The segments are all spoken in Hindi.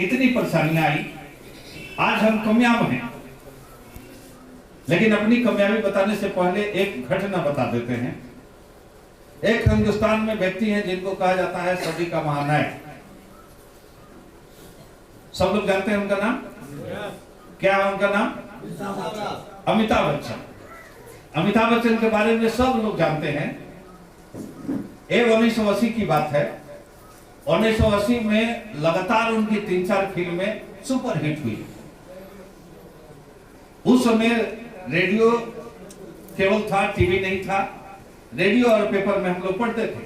इतनी परेशानियां आई, आज हम कामयाब हैं। लेकिन अपनी कामयाबी बताने से पहले एक घटना बता देते हैं। एक हिंदुस्तान में व्यक्ति हैं जिनको कहा जाता है सदी का महानायक। सब लोग जानते हैं उनका नाम क्या है? उनका नाम अमिताभ बच्चन। अमिताभ बच्चन के बारे में सब लोग जानते हैं। ये 1980 की बात है। 1980 में लगातार उनकी 3-4 फिल्में सुपर हिट हुई। उस समय रेडियो केवल था, टीवी नहीं था। रेडियो और पेपर में हम लोग पढ़ते थे।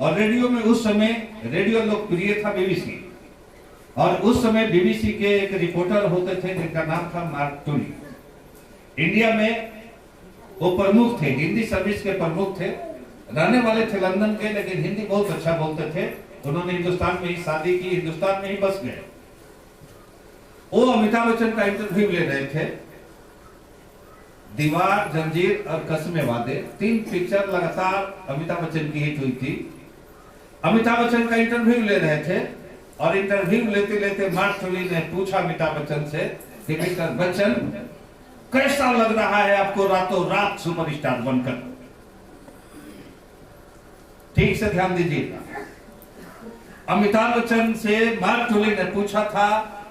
और रेडियो में उस समय रेडियो लोकप्रिय था बीबीसी। और उस समय बीबीसी के एक रिपोर्टर होते थे जिनका नाम था मार्क टूनी। इंडिया में वो प्रमुख थे, हिंदी सर्विस के प्रमुख थे। रहने वाले थे लंदन के, लेकिन हिंदी बहुत अच्छा बोलते थे। उन्होंने हिंदुस्तान में ही शादी की, हिंदुस्तान में ही बस गए। वो अमिताभ बच्चन का इंटरव्यू ले रहे थे। दीवार, जंजीर और कसमें वादे 3 पिक्चर लगातार अमिताभ बच्चन की हिट हुई थी। अमिताभ बच्चन का इंटरव्यू ले रहे थे और इंटरव्यू लेते लेते मार्क टूनी ने पूछा अमिताभ बच्चन से कि मिस्टर बच्चन, कैसा लग रहा है आपको रातों रात सुपरस्टार बनकर? ठीक से ध्यान दीजिएगा। अमिताभ बच्चन से मार्क टूनी ने पूछा था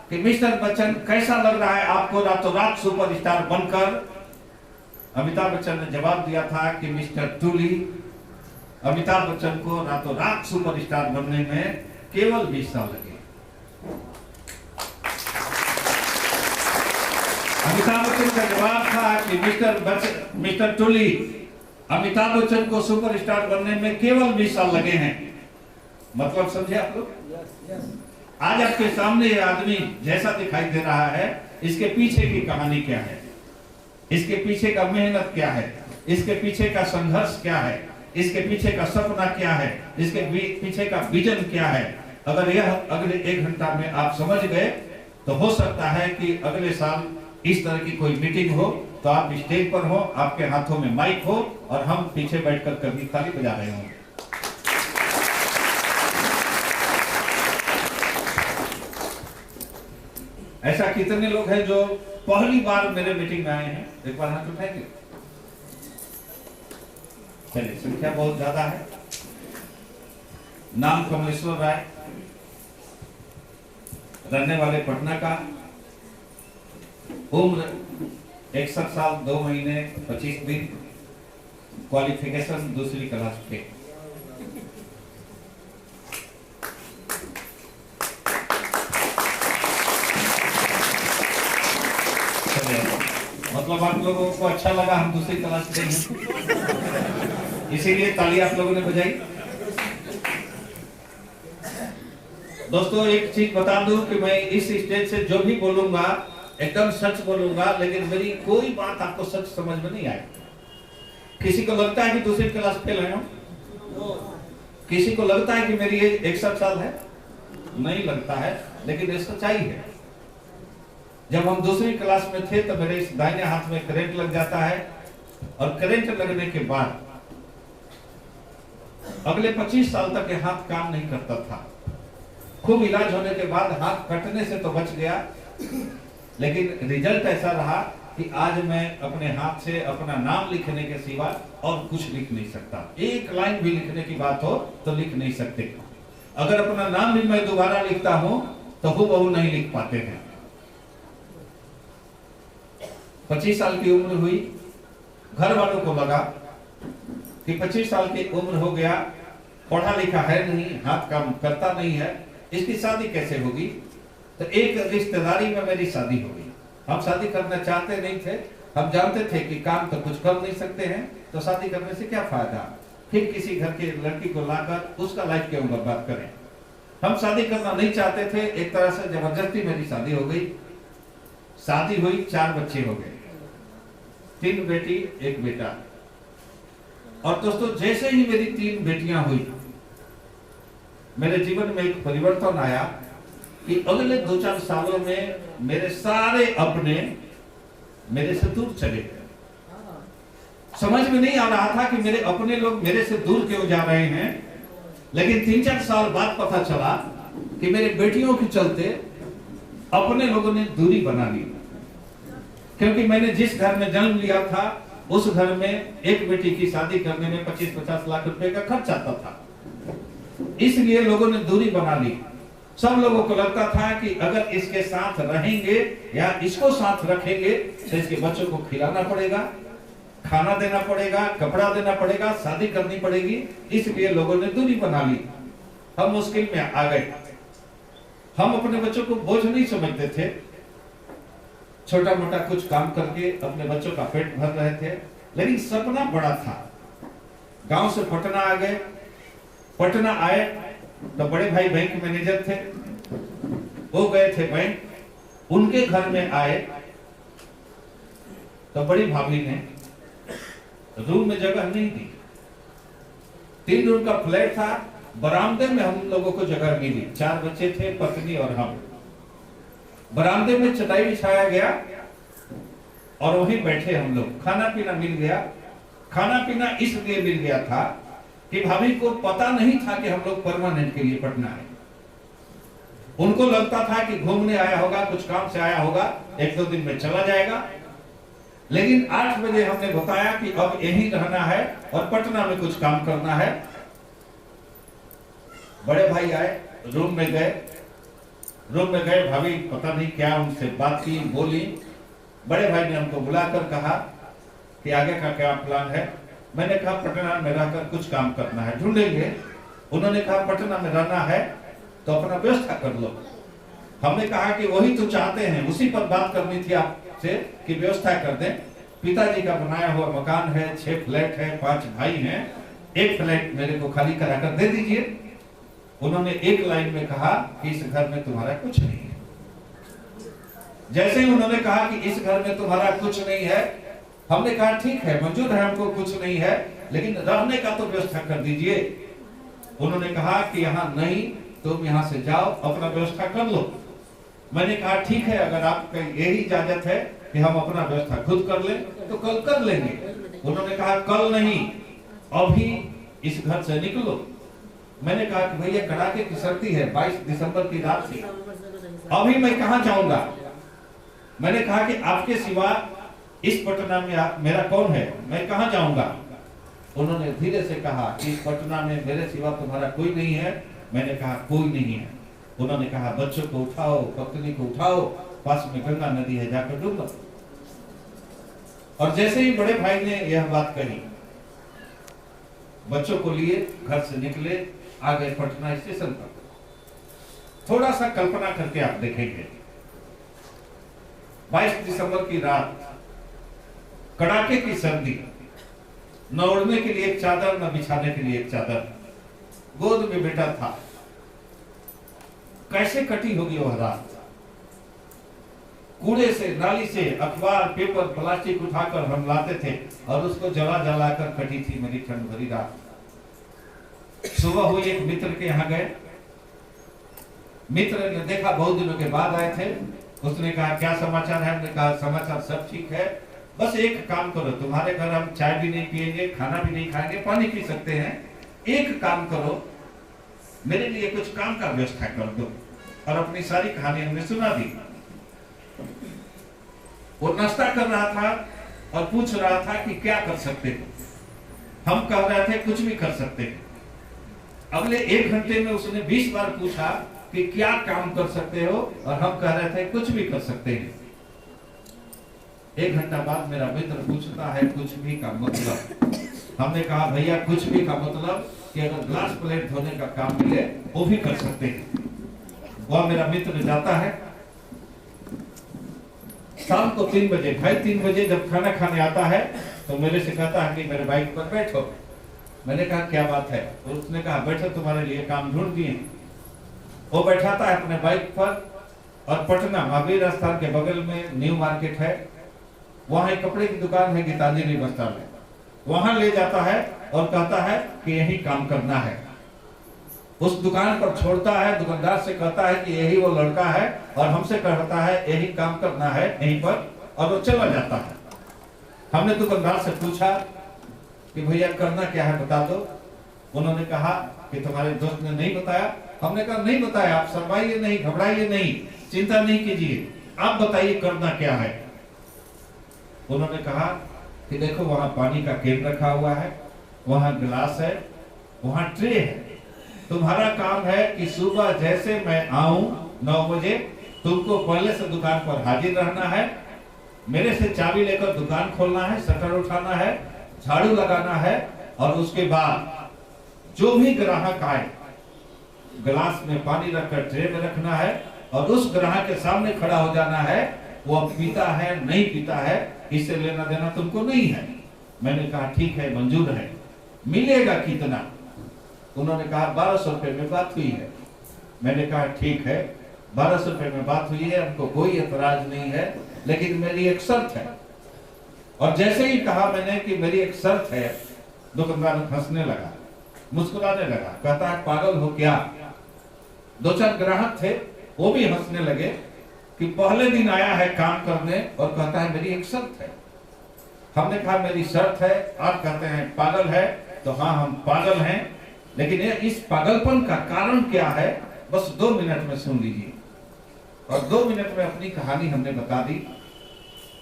कि मिस्टर बच्चन, कैसा लग रहा है आपको रातों रात सुपरस्टार बनकर? अमिताभ बच्चन ने जवाब दिया था कि मिस्टर टूली, अमिताभ बच्चन को रातों रात सुपरस्टार बनने में केवल 20 साल लगे। अमिताभ बच्चन का जवाब था कि मिस्टर टूली, अमिताभ बच्चन को सुपरस्टार बनने में केवल 20 साल लगे हैं। मतलब समझे आप लोग? आज आपके सामने ये आदमी जैसा दिखाई दे रहा है, इसके पीछे की कहानी क्या है, इसके पीछे का मेहनत क्या है, इसके पीछे का संघर्ष क्या है, इसके पीछे का सपना क्या है, इसके पीछे का विजन क्या है। अगर यह अगले 1 घंटा में आप समझ गए तो हो सकता है कि अगले साल इस तरह की कोई मीटिंग हो तो आप स्टेज पर हो, आपके हाथों में माइक हो और हम पीछे बैठकर कभी ताली बजा रहे होंगे। ऐसा कितने लोग हैं जो पहली बार मेरे मीटिंग में आए हैं? एक बार हाथ उठाएंगे। चलिए, संख्या बहुत ज्यादा है। नाम कमलेश्वर राय, रहने वाले पटना का, उम्र 61 साल 2 महीने 25 दिन, क्वालिफिकेशन 2री क्लास के। मतलब आप लोगों को अच्छा लगा हम 2री क्लास के हैं, इसीलिए ताली आप लोगों ने बजाई। दोस्तों, एक चीज बता दूं कि मैं इस स्टेज से जो भी बोलूंगा एकदम सच बोलूंगा, लेकिन मेरी कोई बात आपको सच समझ में नहीं आएगी। किसी को लगता है कि 2री क्लास फेल है, किसी को लगता है कि मेरी एज 61 साल है, नहीं लगता है, लेकिन ये सच्चाई है। जब हम 2री क्लास में थे तो मेरे इस दाहिने हाथ में करंट लग जाता है और करंट लगने के बाद अगले 25 साल तक ये हाथ काम नहीं करता था। खूब इलाज होने के बाद हाथ कटने से तो बच गया, लेकिन रिजल्ट ऐसा रहा कि आज मैं अपने हाथ से अपना नाम लिखने के सिवा और कुछ लिख नहीं सकता। एक लाइन भी लिखने की बात हो तो लिख नहीं सकते। अगर अपना नाम भी मैं दोबारा लिखता हूं तो हूबहू नहीं लिख पाते हैं। 25 साल की उम्र हुई, घर वालों को लगा कि 25 साल की उम्र हो गया, पढ़ा लिखा है नहीं, हाथ काम करता नहीं है, इसकी शादी कैसे होगी? तो एक रिश्तेदारी में मेरी शादी हो गई। हम शादी करना चाहते नहीं थे, हम जानते थे कि काम तो कुछ कर नहीं सकते हैं, तो शादी करने से क्या फायदा, फिर किसी घर की लड़की को लाकर उसका लाइफ क्यों बर्बाद करें। हम शादी करना नहीं चाहते थे, एक तरह से जबरदस्ती मेरी शादी हो गई। शादी हुई, 4 बच्चे हो गए, 3 बेटी 1 बेटा। और दोस्तों, जैसे ही मेरी 3 बेटियां हुई, मेरे जीवन में एक परिवर्तन आया कि अगले 2-4 सालों में मेरे सारे अपने मेरे से दूर चले गए। समझ में नहीं आ रहा था कि मेरे अपने लोग मेरे से दूर क्यों जा रहे हैं, लेकिन 3-4 साल बाद पता चला कि मेरे बेटियों के चलते अपने लोगों ने दूरी बना ली, क्योंकि मैंने जिस घर में जन्म लिया था उस घर में एक बेटी की शादी करने में 25-50 लाख रुपए का खर्च आता था, इसलिए लोगों ने दूरी बना ली। सब लोगों को लगता था कि अगर इसके साथ रहेंगे या इसको साथ रखेंगे तो इसके बच्चों को खिलाना पड़ेगा, खाना देना पड़ेगा, कपड़ा देना पड़ेगा, शादी करनी पड़ेगी, इसलिए लोगों ने दूरी बना ली। हम मुश्किल में आ गए। हम अपने बच्चों को बोझ नहीं समझते थे, छोटा मोटा कुछ काम करके अपने बच्चों का पेट भर रहे थे, लेकिन सपना बड़ा था। गांव से पटना आ गए। पटना आए तो बड़े भाई बैंक मैनेजर थे, वो गए थे बैंक, उनके घर में आए तो बड़ी भाभी ने रूम में जगह नहीं दी। 3 रूम का फ्लैट था, बरामदे में हम लोगों को जगह मिली। 4 बच्चे थे, पत्नी और हम। बरामदे में चटाई बिछाया गया और वहीं बैठे हम लोग। खाना पीना मिल गया। खाना पीना इसलिए मिल गया था कि भाभी को पता नहीं था कि हम लोग परमानेंट के लिए पटना है। उनको लगता था कि घूमने आया होगा, कुछ काम से आया होगा, 1-2 दिन में चला जाएगा। लेकिन 8 बजे हमने बताया कि अब यहीं रहना है और पटना में कुछ काम करना है। बड़े भाई आए, रूम में गए। भाभी पता नहीं क्या उनसे बात की, बोली। बड़े भाई ने हमको बुलाकर कहा कि आगे का क्या प्लान है। मैंने कहा पटना में रहकर कुछ काम करना है, ढूंढेंगे। उन्होंने कहा पटना में रहना है तो अपना व्यवस्था कर लो। हमने कहा कि वही तो चाहते हैं, उसी पर बात करनी थी आपसे कि व्यवस्था कर दें। पिताजी का बनाया हुआ मकान है, 6 फ्लैट है, 5 भाई हैं, 1 फ्लैट मेरे को खाली कराकर दे दीजिए। उन्होंने एक लाइन में कहा कि इस घर में तुम्हारा कुछ नहीं है। जैसे ही उन्होंने कहा कि इस घर में तुम्हारा कुछ नहीं है, हमने कहा ठीक है, मंजूर है, हमको कुछ नहीं है, लेकिन रहने का तो व्यवस्था कर दीजिए। उन्होंने कहा कि यहाँ नहीं, तुम यहाँ से जाओ, अपना व्यवस्था कर लो। मैंने कहा ठीक है, अगर आपका यही इजाजत है कि हम अपना व्यवस्था खुद कर लें तो कल कर लेंगे। उन्होंने कहा कल नहीं, अभी इस घर से निकलो। मैंने कहा कि भैया कड़ाके की सर्दी है, 22 दिसंबर की रात थी, अभी मैं कहाँ जाऊंगा। मैंने कहा कि आपके सिवा इस पटना में मेरा कौन है, मैं कहाँ जाऊंगा। उन्होंने धीरे से कहा कि इस पटना में मेरे सिवा तुम्हारा कोई नहीं है। मैंने कहा कोई नहीं है। उन्होंने कहा बच्चों को उठाओ, पत्नी को उठाओ, पास में गंगा नदी है, जाकर डूबो। और जैसे ही बड़े भाई ने यह बात कही, बच्चों को लिए घर से निकले, आ गए पटना स्टेशन पर। थोड़ा सा कल्पना करके आप देखेंगे, 22 दिसंबर की रात, कड़ाके की सर्दी, न ओढ़ने के लिए एक चादर, न बिछाने के लिए एक चादर, गोद में बेटा था। कैसे कटी होगी वह रात। कूड़े से, नाली से अखबार, पेपर, प्लास्टिक उठाकर हम लाते थे और उसको जला जला कर कटी थी मेरी ठंड भरी रात। सुबह हुई, एक मित्र के यहाँ गए। मित्र ने देखा, बहुत दिनों के बाद आए थे। उसने कहा क्या समाचार है। हमने कहा समाचार सब ठीक है, बस एक काम करो, तुम्हारे घर हम चाय भी नहीं पिएंगे, खाना भी नहीं खाएंगे, पानी पी सकते हैं। एक काम करो, मेरे लिए कुछ काम का व्यवस्था कर दो। और अपनी सारी कहानी हमने सुना दी। वो नाश्ता कर रहा था और पूछ रहा था कि क्या कर सकते हो। हम कह रहे थे कुछ भी कर सकते हैं। अगले 1 घंटे में उसने 20 बार पूछा कि क्या काम कर सकते हो, और हम कह रहे थे कुछ भी कर सकते हैं। 1 घंटा बाद मेरा मित्र पूछता है कुछ भी का मतलब। हमने कहा भैया कुछ भी का मतलब कि अगर ग्लास प्लेट धोने का काम मिले वो भी कर सकते हैं। वह मेरा मित्र जाता है। शाम को 3 बजे, ढाई 3 बजे जब खाना खाने आता है तो मेरे से कहता है कि मेरे बाइक पर बैठो। मैंने कहा क्या बात है। तो उसने कहा बैठो, तुम्हारे लिए काम ढूंढ दिए। वो बैठाता है अपने बाइक पर और पटना महावीर स्थान के बगल में न्यू मार्केट है, वहां एक कपड़े की दुकान है गीतांजलि बस्ता में, वहां ले जाता है और कहता है कि यही काम करना है। उस दुकान पर छोड़ता है, दुकानदार से कहता है कि यही वो लड़का है और हमसे कहता है यही काम करना है यहीं पर, और वो चला जाता है। हमने दुकानदार से पूछा कि भैया करना क्या है बता दो। उन्होंने कहा कि तुम्हारे दोस्त ने नहीं बताया। हमने कहा नहीं बताया, आप शर्माइए नहीं, घबराइए नहीं, चिंता नहीं कीजिए, आप बताइए करना क्या है। उन्होंने कहा कि देखो वहां पानी का केन रखा हुआ है, वहां गिलास है, वहां ट्रे है। तुम्हारा काम है कि सुबह जैसे मैं आऊं 9 बजे, तुमको पहले से दुकान पर हाजिर रहना है, मेरे से चाबी लेकर दुकान खोलना है, शटर उठाना है, झाड़ू लगाना है, और उसके बाद जो भी ग्राहक आए गिलास में पानी रखकर ट्रे में रखना है, और उस ग्राहक के सामने खड़ा हो जाना है। वो अब पीता है नहीं पीता है इससे लेना देना तुमको नहीं है। मैंने कहा ठीक है, मंजूर है। मिलेगा कितना? उन्होंने कहा 1200 रुपए में बात हुई है। मैंने कहा ठीक है, 1200 रुपए में बात हुई है, हमको कोई एतराज नहीं है, लेकिन मेरी एक शर्त है। और जैसे ही कहा मैंने कि मेरी एक शर्त है, दुकानदार हंसने लगा, मुस्कुराने लगा, कहता है पागल हो क्या? 2-4 ग्राहक थे, वो भी हंसने लगे कि पहले दिन आया है काम करने और कहता है मेरी एक शर्त है। हमने कहा मेरी शर्त है, आप कहते हैं पागल है, तो हाँ हम पागल हैं, लेकिन इस पागलपन का कारण क्या है बस 2 मिनट में सुन लीजिए। और 2 मिनट में अपनी कहानी हमने बता दी।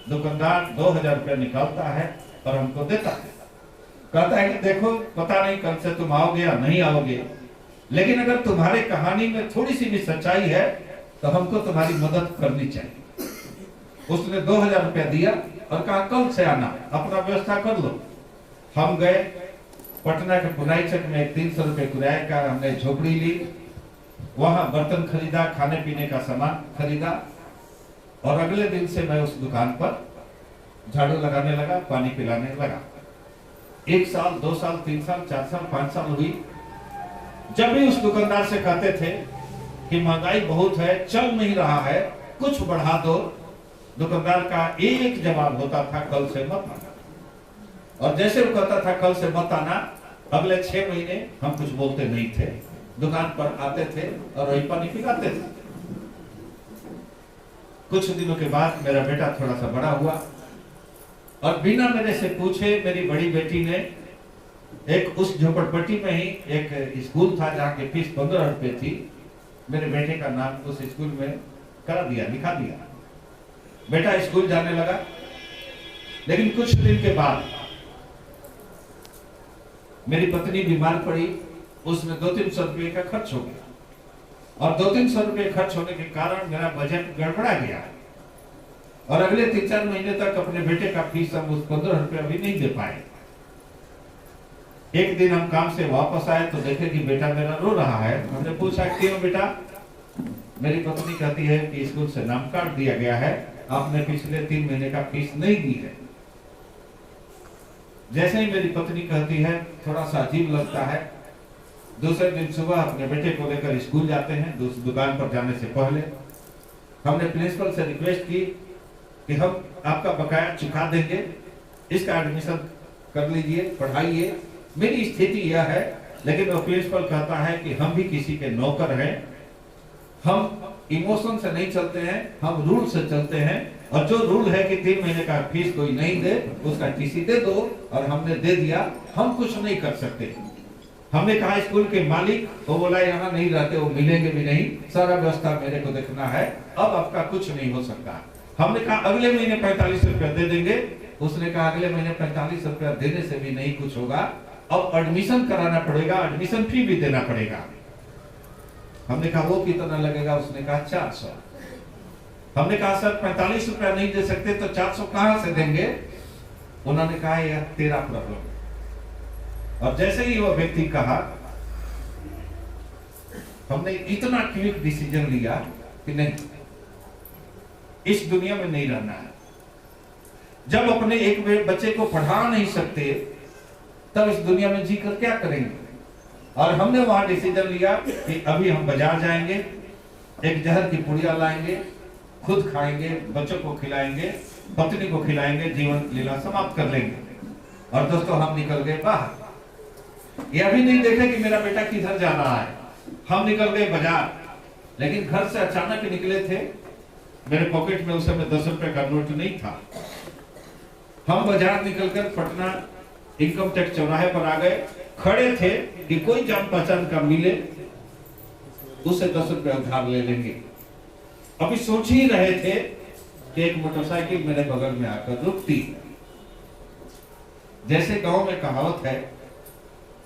दुकानदार 2000 रुपया निकालता है और हमको देता है, कहता है कि देखो पता नहीं कल से तुम आओगे या नहीं आओगे, लेकिन अगर तुम्हारे कहानी में थोड़ी सी भी सच्चाई है तो हमको तुम्हारी मदद करनी चाहिए। उसने 2000 रुपया दिया और कहा कल से आना, अपना व्यवस्था कर लो। हम गए पटना के पुनाई चक में 300 रुपए किराए का हमने झोपड़ी ली, वहां बर्तन खरीदा, खाने पीने का सामान खरीदा, और अगले दिन से मैं उस दुकान पर झाड़ू लगाने लगा, पानी पिलाने लगा। 1 साल 2 साल 3 साल 4 साल 5 साल हुई। जब भी उस दुकानदार से कहते थे कि महंगाई बहुत है, चल नहीं रहा है, कुछ बढ़ा दो, दुकानदार का एक जवाब होता था कल से मत आना। और जैसे वो कहता था कल से मत आना, अगले 6 महीने हम कुछ बोलते नहीं थे, दुकान पर आते थे और वही पानी पिलाते थे। कुछ दिनों के बाद मेरा बेटा थोड़ा सा बड़ा हुआ और बिना मेरे से पूछे मेरी बड़ी बेटी ने एक उस झोपड़पट्टी में ही एक स्कूल था जहाँ की फीस 15 रुपए थी, मेरे बेटे का नाम उस स्कूल में करा दिया, लिखा दिया। बेटा स्कूल जाने लगा, लेकिन कुछ दिन के बाद मेरी पत्नी बीमार पड़ी, उसमें 200-300 रुपए का खर्च हो गया, और 200-300 रुपए खर्च होने के कारण मेरा बजट गड़बड़ा गया, और अगले 3-4 महीने तक अपने बेटे का फीस हम उस 15 रुपया भी नहीं दे पाए। एक दिन हम काम से वापस आए तो देखे कि बेटा मेरा रो रहा है। हमने पूछा क्यों बेटा? मेरी पत्नी कहती है कि स्कूल से नाम काट दिया गया है, आपने पिछले 3 महीने का फीस नहीं दी है। जैसे ही मेरी पत्नी कहती है थोड़ा सा अजीब लगता है। दूसरे दिन सुबह अपने बेटे को लेकर स्कूल जाते हैं। दुकान पर जाने से पहले हमने प्रिंसिपल से रिक्वेस्ट की कि हम आपका बकाया चुका देंगे, इसका एडमिशन कर लीजिए, पढ़ाइए। मेरी स्थिति यह है, लेकिन वो प्रिंसिपल कहता है कि हम भी किसी के नौकर हैं, हम इमोशन से नहीं चलते हैं, हम रूल से चलते हैं, और जो रूल है कि 3 महीने का फीस कोई नहीं दे उसका टीसी दे दो, और हमने दे दिया, हम कुछ नहीं कर सकते। हमने कहा स्कूल के मालिक, वो बोला यहाँ नहीं रहते, वो मिलेंगे भी नहीं, सारा व्यवस्था मेरे को देखना है, अब आपका कुछ नहीं हो सकता। हमने कहा अगले महीने 45 रुपया दे देंगे। उसने कहा अगले महीने 45 रुपया देने से भी नहीं कुछ होगा, अब एडमिशन कराना पड़ेगा, एडमिशन फी भी देना पड़ेगा। हमने कहा वो कितना लगेगा? उसने कहा 400। हमने कहा सर 45 रुपया नहीं दे सकते तो 400 कहां से देंगे? उन्होंने कहा यह तेरा प्रॉब्लम। और जैसे ही वो व्यक्ति कहा, हमने इतना क्विक डिसीजन लिया कि नहीं, इस दुनिया में नहीं रहना है। जब अपने एक बच्चे को पढ़ा नहीं सकते तब इस दुनिया में जीकर क्या करेंगे? और हमने वहां डिसीजन लिया कि अभी हम बाजार जाएंगे, एक जहर की पुड़िया लाएंगे, खुद खाएंगे, बच्चों को खिलाएंगे, पत्नी को खिलाएंगे, जीवन लीला समाप्त कर लेंगे। और दोस्तों हम निकल गए बाहर। यह भी नहीं देखे कि मेरा बेटा किधर जा रहा है। हम निकल गए बाजार, लेकिन घर से अचानक निकले थे, मेरे पॉकेट में उस समय 10 रुपए का नोट नहीं था। हम बाजार निकलकर पटना इनकम टैक्स चौराहे पर आ गए, खड़े थे कि कोई जान पहचान का मिले उससे 10 रुपए उधार ले लेंगे। अभी सोच ही रहे थे कि एक मोटरसाइकिल मेरे बगल में आकर रुकती। जैसे गांव में कहावत है,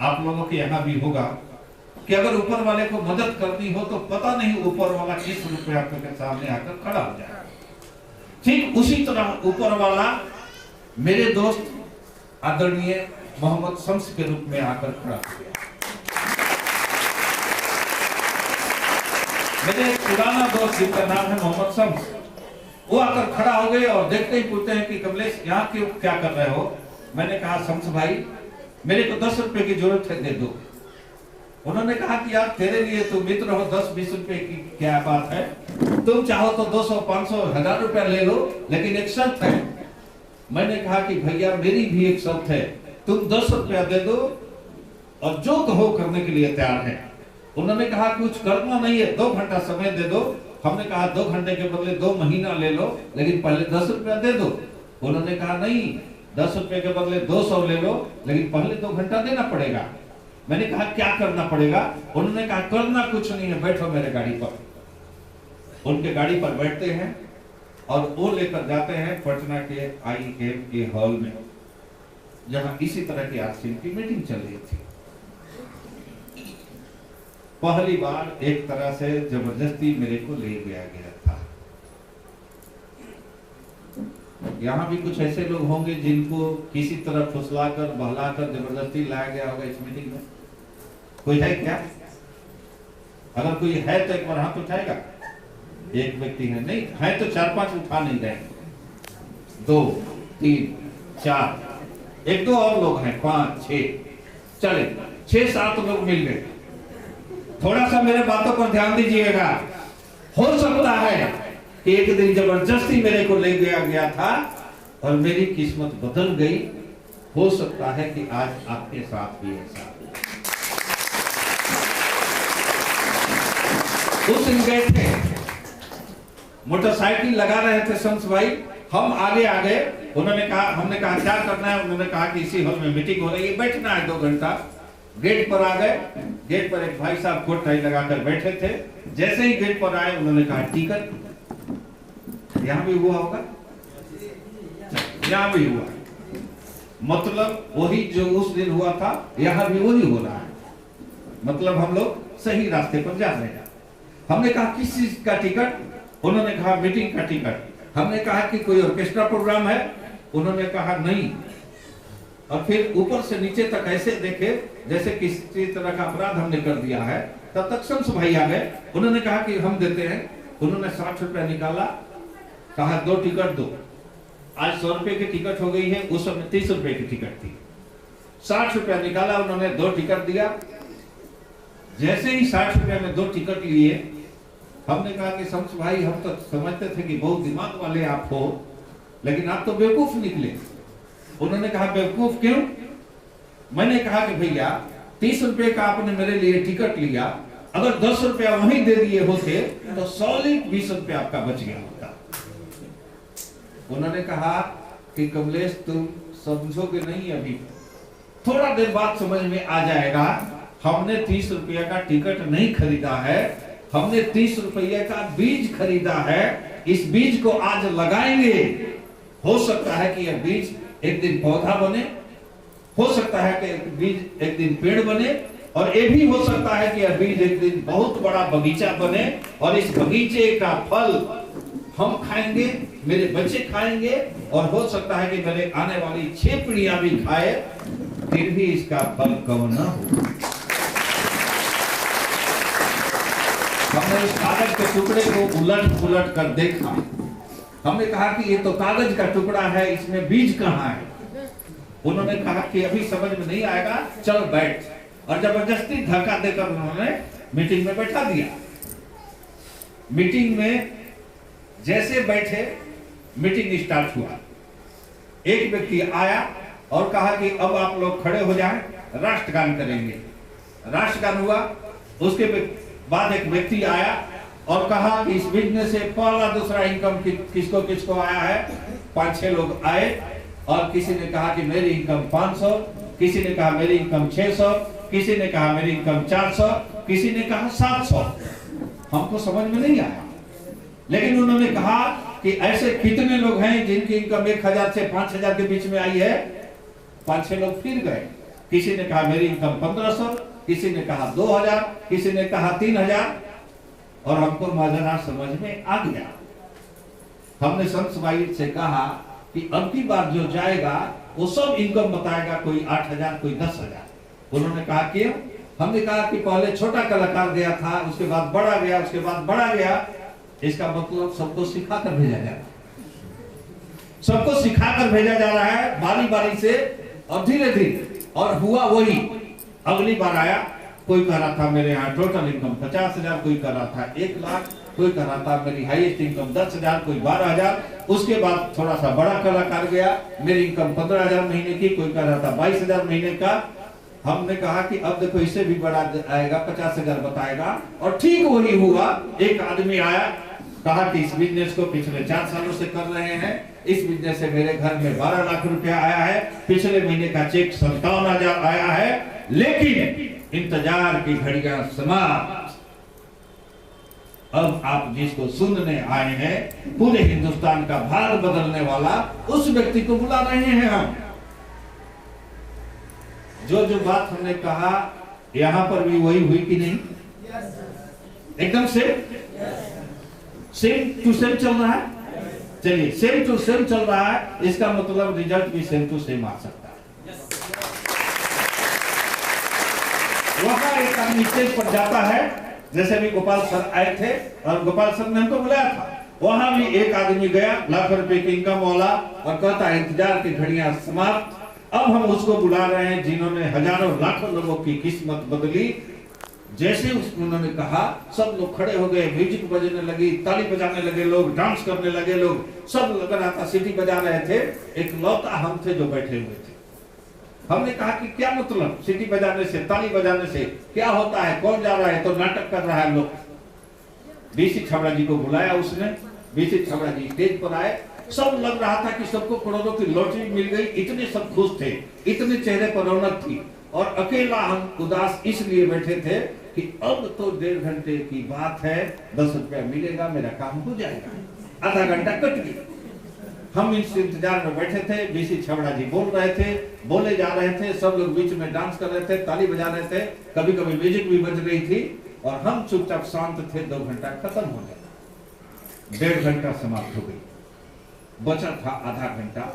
आप लोगों के यहां भी होगा, कि अगर ऊपर वाले को मदद करनी हो तो पता नहीं ऊपर वाला किस रूप में आपके सामने आकर खड़ा हो जाए। ठीक उसी तरह ऊपर वाला मेरे दोस्त आदरणीय मोहम्मद शम्स के रूप में आकर खड़ा हो गया। मेरे पुराना दोस्त जिनका नाम है मोहम्मद शम्स, वो आकर खड़ा हो गए और देखते ही पूछते हैं कि कमलेश यहाँ क्यों, क्या कर रहे हो? मैंने कहा शम्स भाई मेरे को 10 रुपए की जरूरत है, दे दो। उन्होंने कहा कि यार तेरे लिए तो मित्र हो, 10-20 रुपए की क्या बात है, तुम चाहो तो 200, 500, 1000 रुपया ले लो, लेकिन एक शर्त है। मैंने कहा कि भैया मेरी भी एक शर्त है, तुम 10 रुपया दे दो और जो कहो करने के लिए तैयार है। उन्होंने कहा कुछ करना नहीं है, 2 घंटा समय दे दो। हमने कहा 2 घंटे के बदले 2 महीना ले लो, लेकिन पहले 10 रुपया दे दो। उन्होंने कहा नहीं, 10 रुपए के बदले 200 ले लो, लेकिन पहले 2 घंटा देना पड़ेगा। मैंने कहा क्या करना पड़ेगा? उन्होंने कहा करना कुछ नहीं है, बैठो मेरे गाड़ी पर। उनके गाड़ी पर बैठते हैं और वो लेकर जाते हैं पटना के IMA हॉल में, जहां इसी तरह की आरसीएम की मीटिंग चल रही थी। पहली बार एक तरह से जबरदस्ती मेरे को ले गया था। यहाँ भी कुछ ऐसे लोग होंगे जिनको किसी तरह फुसलाकर बहलाकर जबरदस्ती लाया गया होगा इस मीटिंग में। कोई है क्या? अगर कोई है तो एक बार हाथ उठाएगा। एक व्यक्ति है, नहीं है तो 4-5 उठा नहीं रहे। 2, 3, 4, 1-2 और लोग हैं, 5, 6, चले 6-7 लोग मिल गए। थोड़ा सा मेरे बातों पर ध्यान दीजिएगा। हो सकता है कि एक दिन जबरदस्ती मेरे को ले गया था और मेरी किस्मत बदल गई। हो सकता है कि आज आपके साथ भी ऐसा। उस दिन गए थे, मोटरसाइकिल लगा रहे थे शम्स भाई, हम आगे आ गए। उन्होंने कहा, हमने कहा क्या करना है? उन्होंने कहा कि इसी हॉल में मीटिंग हो रही है, बैठना है 2 घंटा। गेट पर आ गए। गेट पर एक भाई साहब कोट टाई लगाकर बैठे थे। जैसे ही गेट पर आए उन्होंने कहा टिकट। यहां भी हुआ होगा, यहां भी हुआ, मतलब वही जो उस दिन हुआ था यहां भी वही हो रहा है। मतलब हम लोग सही रास्ते पर जा रहे हैं। हमने कहा किस चीज का टिकट? उन्होंने कहा मीटिंग का टिकट। हमने कहा कि कोई ऑर्केस्ट्रा प्रोग्राम है? उन्होंने कहा नहीं। और फिर ऊपर से नीचे तक ऐसे देखे जैसे किसी तरह का अपराध हमने कर दिया है। तब तक शम्स भाई आ गए। उन्होंने कहा कि हम देते हैं। उन्होंने 60 रुपया निकाला, कहा 2 टिकट दो। आज 100 रुपए की टिकट हो गई है, उस समय 30 रुपए की टिकट थी। 60 रुपया निकाला, उन्होंने 2 टिकट दिया। जैसे ही 60 रुपया में 2 टिकट लिए, हमने कहा कि शम्स भाई हम तो समझते थे कि बहुत दिमाग वाले आप हो, लेकिन आप तो बेवकूफ निकले। उन्होंने कहा बेवकूफ क्यों? मैंने कहा कि भैया 30 रुपए का आपने मेरे लिए टिकट लिया, अगर 10 रुपया वहीं दे दिए होते तो सॉलिड 20 रुपया आपका बच गया होता। उन्होंने कहा कि कमलेश तुम समझोगे नहीं, अभी थोड़ा देर बाद समझ में आ जाएगा। हमने 30 रुपया का टिकट नहीं खरीदा है, हमने 30 रुपये का बीज खरीदा है। इस बीज को आज लगाएंगे। हो सकता है कि यह बीज एक दिन पौधा बने, हो सकता है कि बीज एक दिन पेड़ बने, और ये भी हो सकता है कि यह बीज एक दिन बहुत बड़ा बगीचा बने, और इस बगीचे का फल हम खाएंगे, मेरे बच्चे खाएंगे, और हो सकता है कि मेरे आने वाली 6 पीढ़ियां भी खाए, फिर भी इसका फल कम न हो। हमने इस कागज के टुकड़े को उलट पुलट कर देखा। हमने कहा कि ये तो कागज का टुकड़ा है, इसमें बीज कहाँ है? उन्होंने कहा कि अभी समझ में नहीं आएगा, चल बैठ। और जबरदस्ती धक्का देकर उन्होंने मीटिंग में बैठा दिया। मीटिंग में जैसे बैठे, मीटिंग स्टार्ट हुआ। एक व्यक्ति आया और कहा कि अब आप लोग खड़े हो जाएं, राष्ट्रगान करेंगे। राष्ट्रगान हुआ। उसके बाद एक व्यक्ति आया और कहा कि इस बिजनेस से पहला दूसरा इनकम किसको किसको आया है। 5-6 लोग आए और किसी ने कहा कि मेरी इनकम 500, किसी ने कहा मेरी इनकम 600, किसी ने कहा मेरी इनकम 400, किसी ने कहा 700। हमको समझ में नहीं आया, लेकिन उन्होंने कहा कि ऐसे कितने लोग हैं जिनकी इनकम 1000 से 5000 के बीच में आई है। 5-6 लोग फिर गए। किसी ने कहा मेरी इनकम 1500, किसी ने कहा 2000, किसी ने कहा 3000, और हमको माजरा समझ में आ गया। हमने संत भाई से कहा कि अब की बार जो जाएगा वो सब इनकम बताएगा, कोई 8000, कोई 10000। उन्होंने कहा क्यों? हमने कहा कि पहले छोटा कलाकार गया था, उसके बाद बड़ा गया, उसके बाद बड़ा गया। इसका मतलब सबको सिखाकर भेजा जा रहा है, सबको सिखाकर भेजा जा रहा है बारी बारी से, और धीरे धीरे। और हुआ वही। अगली बार आया, कोई कह रहा था मेरे यहाँ टोटल इनकम 50,000, कोई कह रहा था 1 लाख, कोई कह रहा था मेरी हाईएस्ट इनकम 10,000, कोई 12,000। उसके बाद थोड़ा सा बड़ा कलाकार गया, मेरी इनकम 15,000 महीने की, कोई कह रहा था 22,000 महीने का। हमने कहा कि अब देखो इससे भी बड़ा आएगा, 50,000 बताएगा। और ठीक वही हुआ। एक आदमी आया, कहा कि इस बिजनेस को पिछले 4 सालों से कर रहे हैं, इस बिजनेस से मेरे घर में 12 लाख रुपया आया है, पिछले महीने का चेक 57,000 आया है, लेकिन इंतजार की घड़ियां समाप्त। अब आप जिसको सुनने आए हैं, पूरे हिंदुस्तान का भाग बदलने वाला, उस व्यक्ति को बुला रहे हैं हम। जो जो बात हमने कहा यहां पर भी वही हुई कि नहीं? एकदम से सेम टू सेम चल रहा है। चलिए, सेम टू सेम चल रहा है, इसका मतलब रिजल्ट भी सेम टू सेम आ सकता है। वहां एक आदमी स्टेज पर जाता है, जैसे भी गोपाल सर आए थे और गोपाल सर ने हमको बुलाया था, वहां भी एक आदमी गया लाख रुपए की इनकम वाला, और कहता है इंतजार की घड़ियां समाप्त। अब हम उसको बुला रहे हैं जिन्होंने हजारों लाखों लोगों की किस्मत बदली। जैसे उन्होंने कहा, सब लोग खड़े हो गए, म्यूजिक बजने लगी, ताली बजाने लगे लोग, डांस करने लगे लोग, सब लग रहा था सीटी बजा रहे थे। एक लौता हम थे जो बैठे हुए थे। हमने कहा कि क्या मतलब सीटी बजाने से, ताली बजाने से क्या होता है, कौन जा रहा है? तो नाटक कर रहा है लोग। बीसी छाबड़ा जी को बुलाया उसने, बीसी छाबड़ा जी स्टेज पर आए। सब लग रहा था कि सबको करोड़ों की लॉटरी मिल गई, इतने सब खुश थे, इतने चेहरे पर रौनक थी। और अकेला हम उदास इसलिए बैठे थे कि अब तो 1.5 घंटे की बात है, 10 रुपया मिलेगा, मेरा काम हो जाएगा। आधा घंटा कट गया। हम इस इंतजार में बैठे थे। बीसी छाबड़ा जी बोल रहे थे, बोले जा रहे थे, सब लोग बीच में डांस कर रहे थे, ताली बजा रहे थे, कभी कभी म्यूजिक भी बज रही थी, और हम चुपचाप शांत थे। 2 घंटा खत्म हो गया, 1.5 घंटा समाप्त हो गई, बचा था आधा घंटा।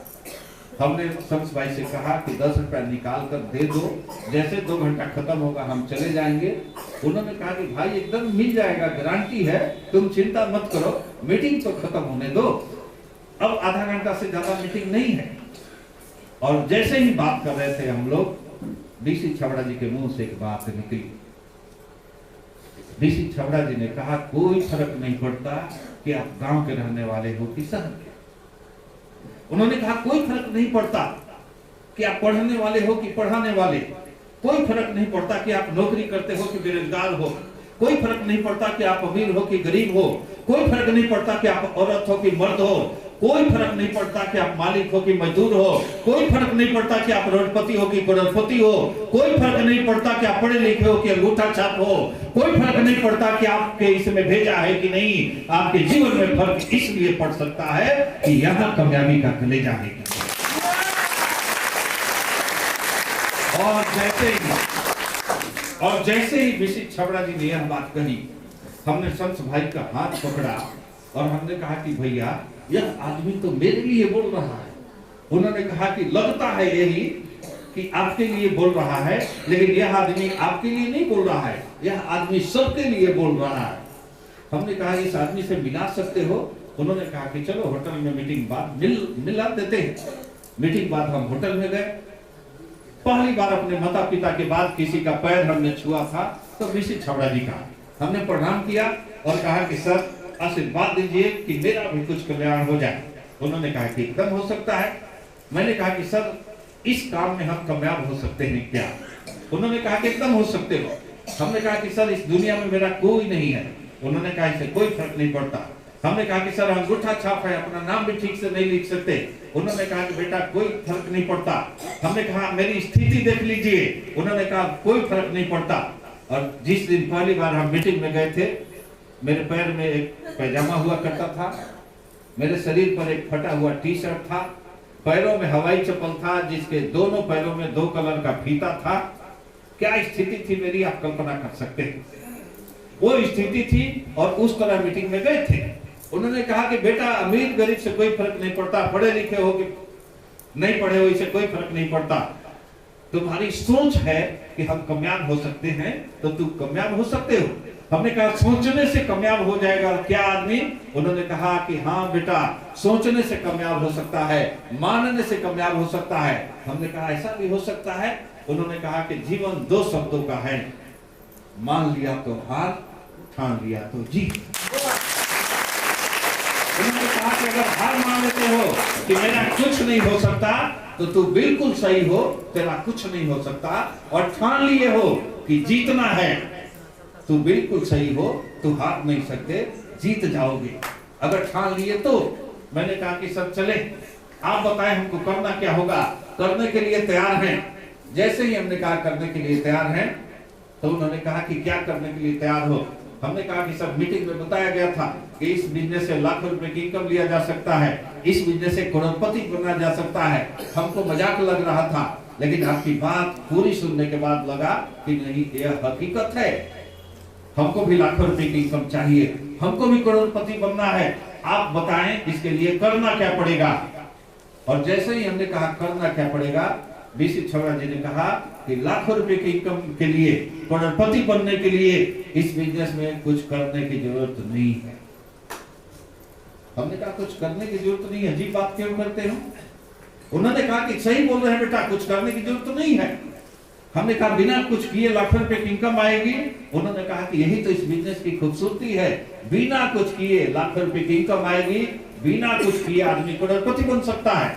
हमने शम्स भाई से कहा कि 10 रुपया निकाल कर दे दो, जैसे 2 घंटा खत्म होगा हम चले जाएंगे। उन्होंने कहा कि भाई एकदम मिल जाएगा, गारंटी है, तुम चिंता मत करो, मीटिंग तो खत्म होने दो, अब आधा घंटा से ज्यादा मीटिंग नहीं है। और जैसे ही बात कर रहे थे हम लोग, बीसी छाबड़ा जी के मुंह से एक बात निकली। बीसी छाबड़ा जी ने कहा, कोई फर्क नहीं पड़ता कि आप गांव के रहने वाले हो कि शहर के। उन्होंने कहा कोई फर्क नहीं पड़ता कि आप पढ़ने वाले हो कि पढ़ाने वाले, कोई फर्क नहीं पड़ता कि आप नौकरी करते हो कि बेरोजगार हो, कोई फर्क नहीं पड़ता कि आप अमीर हो कि गरीब हो, कोई फर्क नहीं पड़ता कि आप औरत हो कि मर्द हो, कोई फर्क नहीं पड़ता कि आप मालिक हो कि मजदूर हो, कोई फर्क नहीं पड़ता कि आप रोडपति हो कि करोड़पति हो, कोई फर्क नहीं पड़ता कि आप पढ़े लिखे हो कि अंगूठा छाप हो, कोई फर्क नहीं पड़ता कि आपके इसमें भेजा है कि नहीं। आपके जीवन में फर्क इसलिए पड़ सकता है कि यहाँ कामयाबी का कलेजा है। और जैसे ही बीसी छाबड़ा जी ने यह बात कही, हमने शम्स भाई का हाथ पकड़ा और हमने कहा कि भैया यह आदमी तो मेरे लिए बोल रहा है। उन्होंने कहा कि लगता है यही कि आपके लिए बोल रहा है, लेकिन यह आदमी आपके लिए नहीं बोल रहा है, यह आदमी सबके लिए बोल रहा है। हमने कहा इस आदमी से मिला सकते हो? उन्होंने कहा कि चलो होटल में मीटिंग बाद मिला देते हैं। मीटिंग बाद हम होटल में गए। पहली बार अपने माता पिता के बाद किसी का पैर हमने छुआ था, तो बीसी छाबड़ा जी का हमने प्रणाम किया और कहा कि सर आशीर्वाद दीजिए कि मेरा भी कुछ कल्याण हो जाए। उन्होंने कहा कि एकदम हो सकता है। मैंने कहा कि सर इस काम में हम कामयाब हो सकते हैं क्या? उन्होंने कहा कि एकदम हो सकते हो। हमने कहा कि सर इस दुनिया में मेरा कोई नहीं है। उन्होंने कहा इससे कोई फर्क नहीं पड़ता। हमने कहा कि सर अंगूठा छाप है, अपना नाम भी ठीक से नहीं लिख सकते। उन्होंने कहा कि बेटा कोई फर्क नहीं पड़ता। हमने कहा मेरी स्थिति देख लीजिए। उन्होंने कहा कोई फर्क नहीं पड़ता। और जिस दिन पहली बार हम मीटिंग में गए थे, मेरे पैर में एक पैजामा हुआ करता था, मेरे शरीर पर एक फटा हुआ टी शर्ट था, पैरों में हवाई चप्पल था जिसके दोनों पैरों में 2 कलर का फीता था। क्या स्थिति थी मेरी, आप कल्पना कर सकते हैं। वो स्थिति थी और उस तरह मीटिंग में गए थे। उन्होंने कहा कि बेटा अमीर गरीब से कोई फर्क नहीं पड़ता, पढ़े लिखे हो कि नहीं पढ़े हो इससे कोई फर्क नहीं पड़ता। तुम्हारी सोच है कि हम कामयाब हो सकते हैं तो तुम कामयाब हो सकते हो। हमने कहा सोचने से कामयाब हो जाएगा क्या आदमी? उन्होंने कहा कि हाँ बेटा, सोचने से कामयाब हो सकता है, मानने से कामयाब हो सकता है। हमने कहा ऐसा भी हो सकता है? उन्होंने कहा कि जीवन 2 शब्दों का है, मान लिया तो हार, ठान लिया तो जीत। उन्होंने कहा कि अगर हार मान लेते हो कि मेरा कुछ नहीं हो सकता तो तू बिल्कुल सही हो, तेरा कुछ नहीं हो सकता, और ठान लिए हो कि जीतना है, तू बिल्कुल सही हो, तू हार नहीं सकते, जीत जाओगे अगर ठान लिए तो। मैंने कहा कि सब चले, आप बताएं हमको करना क्या होगा। करने के लिए तैयार हैं। जैसे ही हमने कहा करने के लिए तैयार हैं तो उन्होंने कहा कि क्या करने के लिए तैयार हो। हमने कहा कि सब मीटिंग में बताया गया था कि इस बिजनेस से लाखों रुपए की इनकम लिया जा सकता है, इस बिजनेस से करोड़पति बना जा सकता है। हमको मजाक लग रहा था, लेकिन आपकी बात पूरी सुनने के बाद लगा कि नहीं, यह हकीकत है। हमको भी लाखों रुपए की इनकम चाहिए, हमको भी करोड़पति बनना है। आप बताएं इसके लिए करना क्या पड़ेगा। और जैसे ही हमने कहा करना क्या पड़ेगा, बीसी छबरा जी ने कहा कि लाखों रुपए की इनकम के लिए, करोड़पति बनने के लिए इस बिजनेस में कुछ करने की जरूरत नहीं है। हमने कहा कुछ करने की जरूरत नहीं है, अजीब बात क्यों करते हो? उन्होंने कहा कि सही बोल रहे हैं बेटा, कुछ करने की जरूरत नहीं है। हमने कहा बिना कुछ किए लाखों रुपए की इनकम आएगी। उन्होंने कहा कि यही तो इस बिजनेस की खूबसूरती है, बिना कुछ किए लाखों रुपए की इनकम आएगी, बिना कुछ किए आदमी करोड़पति बन सकता है।